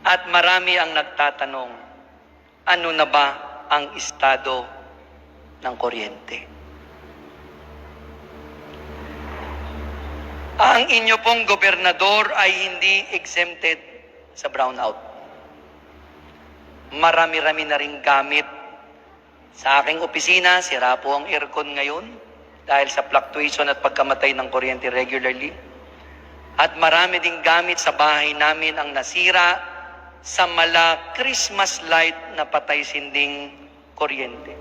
At marami ang nagtatanong, ano na ba ang estado ng kuryente? Ang inyo pong gobernador ay hindi exempted sa brownout. Marami-rami na rin gamit. Sa aking opisina, sira po ang aircon ngayon dahil sa fluctuation at pagkamatay ng kuryente regularly. At marami ding gamit sa bahay namin ang nasira sa mala Christmas light na patay sinding kuryente.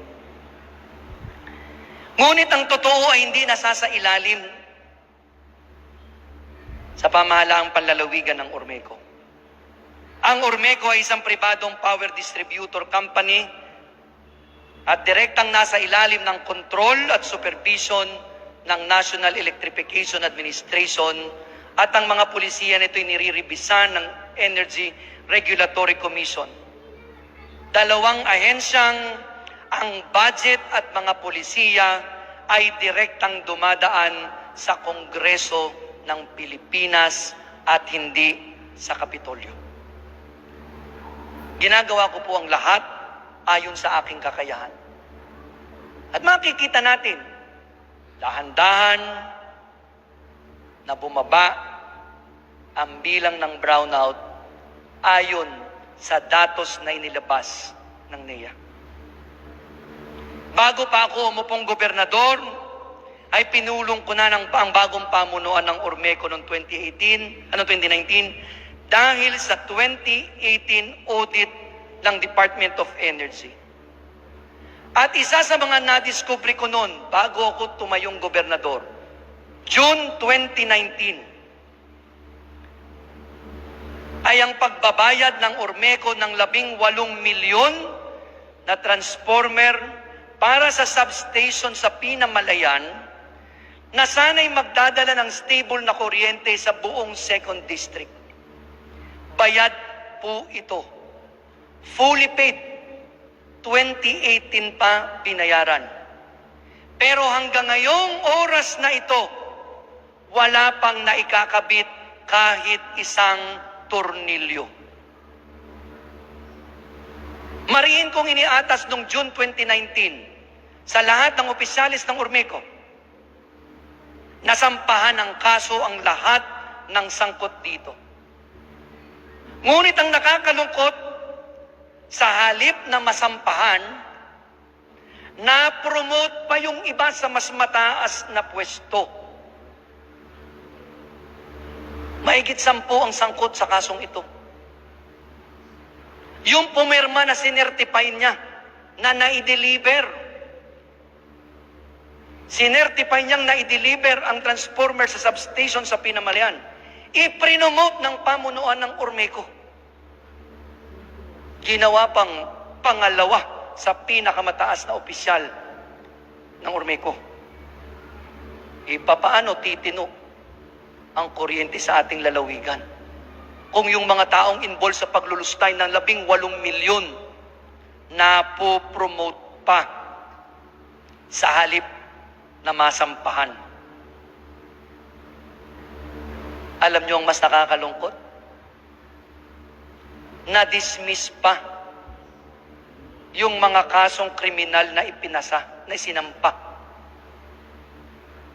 Ngunit ang totoo ay hindi nasasailalim sa pamahalaang panlalawigan ng Ormeco. Ang Ormeco ay isang pribadong power distributor company at direktang nasa ilalim ng kontrol at supervision ng National Electrification Administration at ang mga pulisiya nito ay niriribisan ng Energy Regulatory Commission. Dalawang ahensyang ang budget at mga pulisiya ay direktang dumadaan sa Kongreso ng Pilipinas at hindi sa Kapitolyo. Ginagawa ko po ang lahat ayon sa aking kakayahan. At makikita natin, dahan-dahan na bumaba ang bilang ng brownout ayon sa datos na inilabas ng NEA. Bago pa ako umupong gobernador, ay pinulong ko na ang bagong pamunuan ng Ormeco noong 2019 dahil sa 2018 audit ng Department of Energy. At isa sa mga nadiskubre ko noon bago ako tumayong gobernador, June 2019, ay ang pagbabayad ng Ormeco ng 18 milyon na transformer para sa substation sa Pinamalayan na sana'y magdadala ng stable na kuryente sa buong 2nd District. Bayad po ito. Fully paid. 2018 pa binayaran. Pero hanggang ngayong oras na ito, wala pang naikakabit kahit isang tornilyo. Mariin kong iniatas noong June 2019 sa lahat ng opisyalis ng Ormeco. Nasampahan ng kaso ang lahat ng sangkot dito. Ngunit ang nakakalungkot, sa halip na masampahan, na-promote pa yung iba sa mas mataas na pwesto. Mahigit 10 ang sangkot sa kasong ito. Yung pumirma na sinertify niya na na-deliver. Sinertify niyang na-deliver ang transformer sa substation sa Pinamalayan. I-promote ng pamunuan ng Ormeco. Ginawa pang pangalawa sa pinakamataas na opisyal ng Ormeco. Papaano titino ang kuryente sa ating lalawigan kung yung mga taong involved sa paglulustay ng 18 milyon na po-promote pa sa halip na masampahan? Alam nyo ang mas nakakalungkot? Na-dismiss pa yung mga kasong kriminal na ipinasa, na isinampa.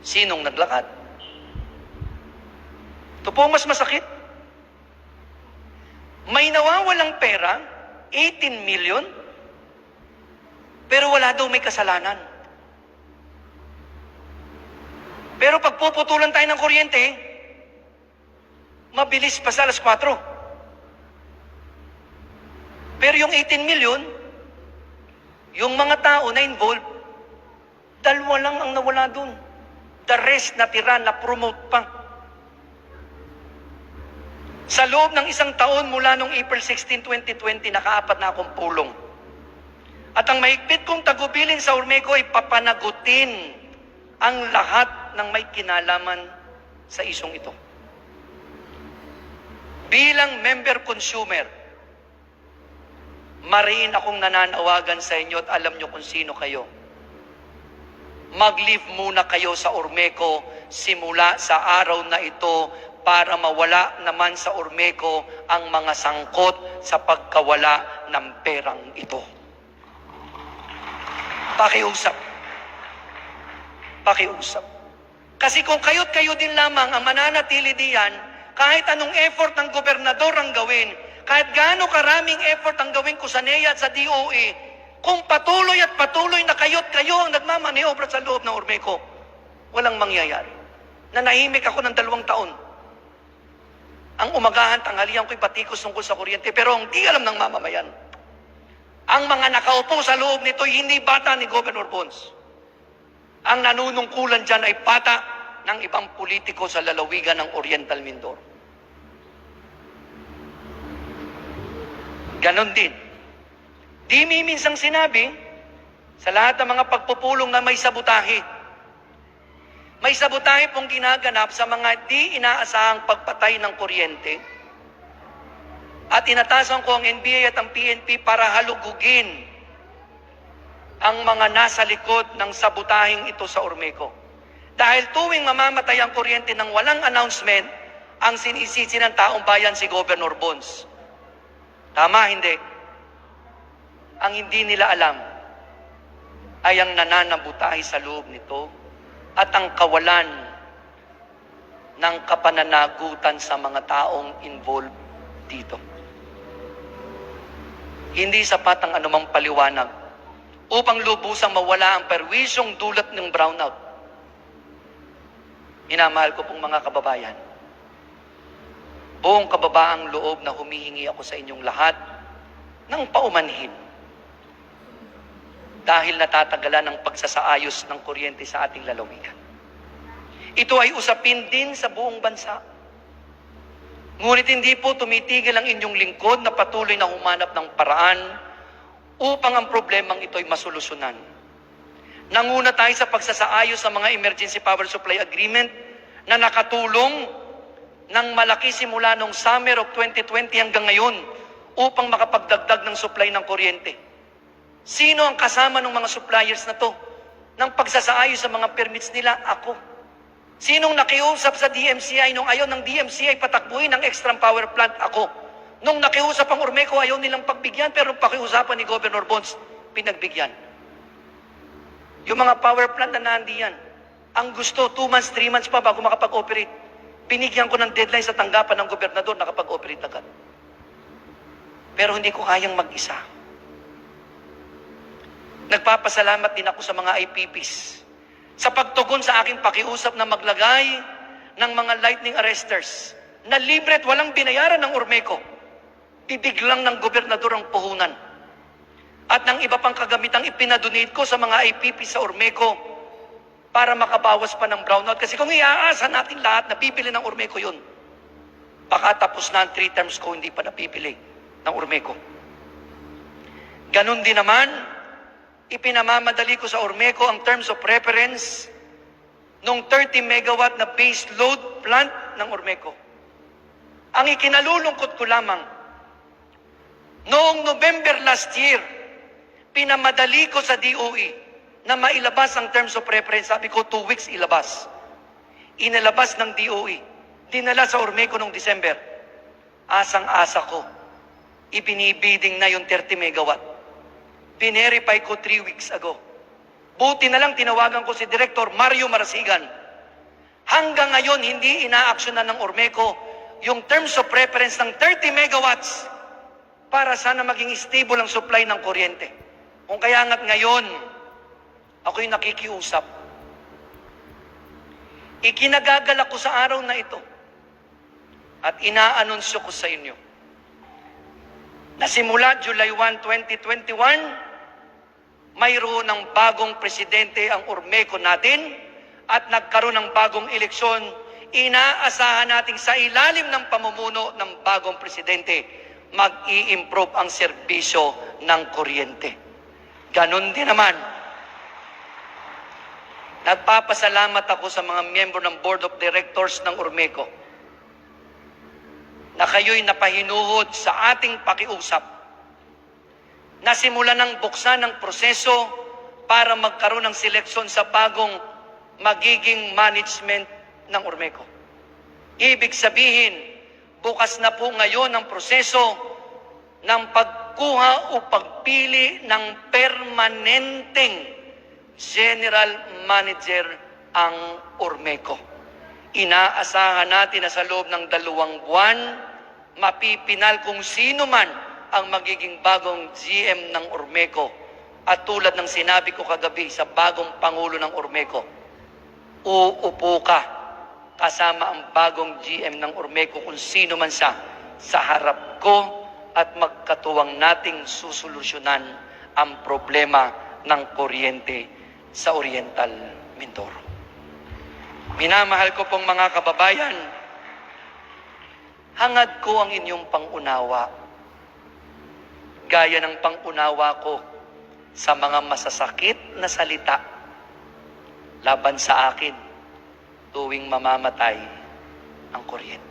Sinong naglakad? Ito po ang mas masakit. May nawawalang pera, 18 million, pero wala daw may kasalanan. Pero pag puputulan tayo ng kuryente, mabilis pa sa alas 4. Pero yung 18 million, yung mga tao na involved, 2 lang ang nawala dun. The rest natira, na-promote pa. Sa loob ng 1 taon mula noong April 16, 2020, naka-4 na akong pulong. At ang mahigpit kong tagubilin sa Ormeco ay papanagutin ang lahat ng may kinalaman sa isyong ito. Bilang member consumer, mariin akong nananawagan sa inyo at alam nyo kung sino kayo. Mag-leave muna kayo sa Ormeco simula sa araw na ito para mawala naman sa Ormeco ang mga sangkot sa pagkawala ng perang ito. Pakiusap. Pakiusap. Kasi kung kayo't kayo din lamang ang mananatili diyan, kahit anong effort ng gobernador ang gawin, kahit gaano karaming effort ang gawin ko sa NEA at sa DOE, kung patuloy at patuloy na kayo't kayo ang nagmamaniobra sa loob ng Ormeco, walang mangyayari. Nanahimik ako ng 2 taon. Ang umagahan, tanghalian ko'y patikos tungkol sa kuryente, pero ang di alam ng mamamayan. Ang mga nakaupo sa loob nito, hindi bata ni Governor Bons. Ang nanunungkulan dyan ay bata ng ibang politiko sa lalawigan ng Oriental Mindoro. Ganon din. Di minsang sinabi sa lahat ng mga pagpupulong na may sabotahe. May sabotahe pong ginaganap sa mga di inaasahang pagpatay ng kuryente. At inatasan ko ang NBI at ang PNP para halugugin ang mga nasa likod ng sabotaheng ito sa Ormeco. Dahil tuwing mamamatay ang kuryente ng walang announcement, ang sinisisi ng taong bayan si Governor Bons. Tama, hindi? Ang hindi nila alam ay ang nananabutahe sa loob nito at ang kawalan ng kapananagutan sa mga taong involved dito. Hindi sapat ang anumang paliwanag upang lubusang mawala ang perwisyong dulot ng brownout. Minamahal ko pong mga kababayan, buong kababaang loob na humihingi ako sa inyong lahat ng paumanhin dahil natatagalan ng pagsasaayos ng kuryente sa ating lalawigan. Ito ay usapin din sa buong bansa. Ngunit hindi po tumitigil ang inyong lingkod na patuloy na humanap ng paraan upang ang problemang ito ay masolusyonan. Nanguna tayo sa pagsasaayos sa mga emergency power supply agreement na nakatulong ng malaki simula noong summer of 2020 hanggang ngayon upang makapagdagdag ng supply ng kuryente. Sino ang kasama ng mga suppliers na to? Ng pagsasaayos sa mga permits nila? Ako. Sinong nakiusap sa DMCI nung ayaw ng DMCI patakbuhin ng extra power plant? Ako. Nung nakiusap ang Ormeco, ayaw nilang pagbigyan, pero pakiusapan ni Governor Bons, pinagbigyan. Yung mga power plant na nandiyan, ang gusto, 2 months, 3 months pa bago makapag-operate. Binigyan ko ng deadline sa tanggapan ng gobernador, nakapag-operate agad. Pero hindi ko kayang mag-isa. Nagpapasalamat din ako sa mga IPPs sa pagtugon sa aking pakiusap na maglagay ng mga lightning arresters na libre at walang binayaran ng Ormeco. Bibig lang ng gobernador ang puhunan. At ng iba pang kagamitang ipinadonate ko sa mga IPP sa Ormeco para makabawas pa ng brownout. Kasi kung iaasa natin lahat na bibili ng Ormeco yun, baka tapos na ang 3 terms ko hindi pa napipili ng Ormeco. Ganon din naman, ipinamamadali ko sa Ormeco ang terms of reference nung 30 megawatt na base load plant ng Ormeco. Ang ikinalulungkot ko lamang, noong November last year, pinamadali ko sa DOE na mailabas ang terms of reference. Sabi ko, 2 weeks ilabas. Inilabas ng DOE. Dinala sa Ormeco noong December. Asang-asa ko, ibinibiding na yung 30 megawatt. Pinerify ko 3 weeks ago. Buti na lang tinawagan ko si Director Mario Marasigan. Hanggang ngayon, hindi inaaksyonan ng Ormeco yung terms of reference ng 30 megawatts para sana maging stable ang supply ng kuryente. Kung kaya nga't ngayon, ako'y nakikiusap. Ikinagagalak ko sa araw na ito at inaanunsyo ko sa inyo na simula July 1, 2021, mayroon ng bagong presidente ang Ormeco natin at nagkaroon ng bagong eleksyon. Inaasahan natin sa ilalim ng pamumuno ng bagong presidente, mag-i-improve ang serbisyo ng kuryente. Ganon din naman. Nagpapasalamat ako sa mga miyembro ng Board of Directors ng Ormeco na kayo'y napahinuhod sa ating pakiusap na simulan ng buksan ng proseso para magkaroon ng seleksyon sa bagong magiging management ng Ormeco. Ibig sabihin, bukas na po ngayon ang proseso ng pagkuha o pagpili ng permanenteng general manager ang Ormeco. Inaasahan natin na sa loob ng 2 buwan, mapipinal kung sino man ang magiging bagong GM ng Ormeco. At tulad ng sinabi ko kagabi sa bagong Pangulo ng Ormeco, uupo ka kasama ang bagong GM ng Ormeco kung sino man siya sa harap ko at magkatuwang nating susolusyonan ang problema ng kuryente sa Oriental Mindoro. Minamahal ko pong mga kababayan, hangad ko ang inyong pangunawa, gaya ng pangunawa ko sa mga masasakit na salita laban sa akin tuwing mamamatay ang kuryente.